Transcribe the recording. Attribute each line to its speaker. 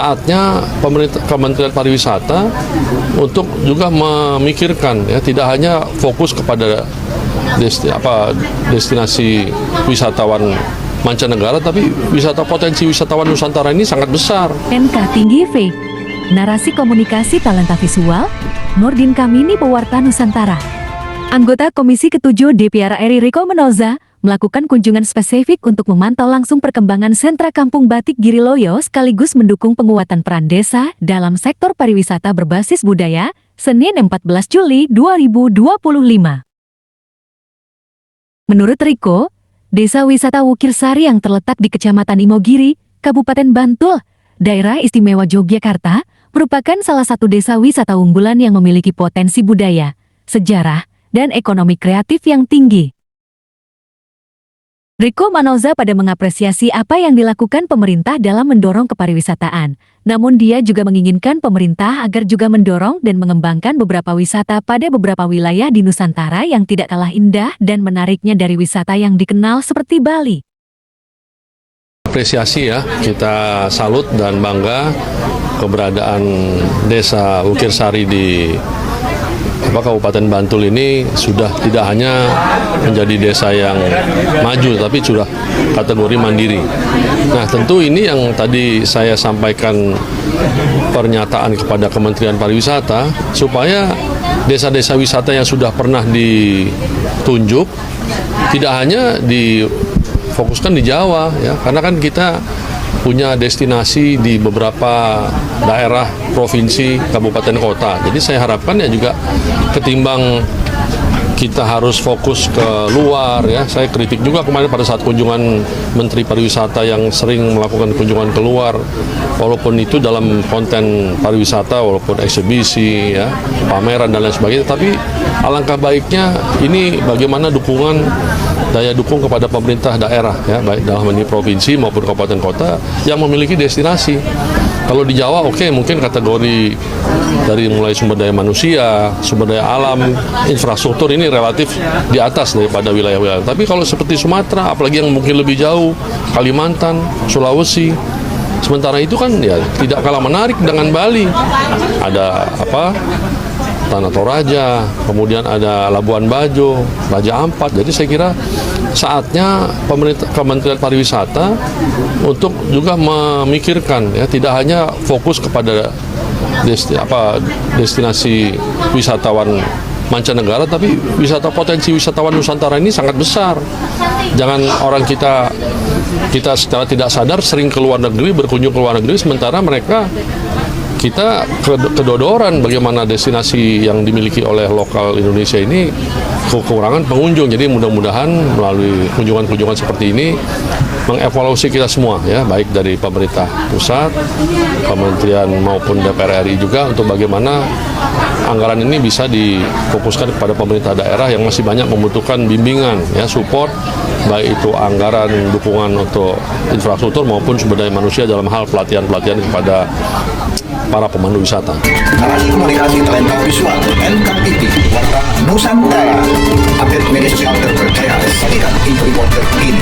Speaker 1: saatnya pemerintah Kementerian Pariwisata untuk juga memikirkan ya, tidak hanya fokus kepada destinasi wisatawan mancanegara, tapi potensi wisatawan Nusantara ini sangat besar.
Speaker 2: NK Tinggi V, narasi komunikasi talenta visual, Nurdin Kamini, pewarta Nusantara. Anggota Komisi ke-7 DPR RI Riko Menoza melakukan kunjungan spesifik untuk memantau langsung perkembangan sentra kampung batik Giriloyo sekaligus mendukung penguatan peran desa dalam sektor pariwisata berbasis budaya, Senin 14 Juli 2025. Menurut Riko, Desa Wisata Wukirsari yang terletak di Kecamatan Imogiri, Kabupaten Bantul, Daerah Istimewa Yogyakarta, merupakan salah satu desa wisata unggulan yang memiliki potensi budaya, sejarah, dan ekonomi kreatif yang tinggi. Riko Menoza pada mengapresiasi apa yang dilakukan pemerintah dalam mendorong kepariwisataan. Namun dia juga menginginkan pemerintah agar juga mendorong dan mengembangkan beberapa wisata pada beberapa wilayah di Nusantara yang tidak kalah indah dan menariknya dari wisata yang dikenal seperti Bali.
Speaker 1: Apresiasi ya, kita salut dan bangga keberadaan Desa Wukirsari di Kabupaten Bantul ini sudah tidak hanya menjadi desa yang maju, tapi sudah kategori mandiri. Nah, tentu ini yang tadi saya sampaikan pernyataan kepada Kementerian Pariwisata, supaya desa-desa wisata yang sudah pernah ditunjuk tidak hanya difokuskan di Jawa, ya, karena kan kita punya destinasi di beberapa daerah, provinsi, kabupaten, kota. Jadi saya harapkan ya juga ketimbang kita harus fokus ke luar ya. Saya kritik juga kemarin pada saat kunjungan Menteri Pariwisata yang sering melakukan kunjungan keluar, walaupun itu dalam konten pariwisata, walaupun eksibisi ya, pameran dan lain sebagainya, tapi alangkah baiknya ini bagaimana daya dukung kepada pemerintah daerah ya, baik dalam ini provinsi maupun kabupaten kota yang memiliki destinasi. Kalau di Jawa mungkin kategori dari mulai sumber daya manusia, sumber daya alam, infrastruktur ini relatif di atas daripada wilayah-wilayah. Tapi kalau seperti Sumatera, apalagi yang mungkin lebih jauh, Kalimantan, Sulawesi, sementara itu kan ya tidak kalah menarik dengan Bali. Ada Tanah Toraja, kemudian ada Labuan Bajo, Raja Ampat. Jadi saya kira saatnya Kementerian Pariwisata untuk juga memikirkan ya, tidak hanya fokus kepada destinasi wisatawan mancanegara, tapi potensi wisatawan Nusantara ini sangat besar. Jangan orang kita secara tidak sadar sering ke luar negeri, berkunjung ke luar negeri, sementara kita kedodoran bagaimana destinasi yang dimiliki oleh lokal Indonesia ini kekurangan pengunjung. Jadi mudah-mudahan melalui kunjungan-kunjungan seperti ini mengevaluasi kita semua ya, baik dari pemerintah pusat, kementerian maupun DPR RI juga, untuk bagaimana anggaran ini bisa difokuskan kepada pemerintah daerah yang masih banyak membutuhkan bimbingan ya, support, baik itu anggaran dukungan untuk infrastruktur maupun sumber daya manusia dalam hal pelatihan-pelatihan kepada para pemandu wisata.
Speaker 3: Narasi komunikasi talenta visual NKTV, warta Nusantara, update media sosial terpercaya, sajikan info reporter ini.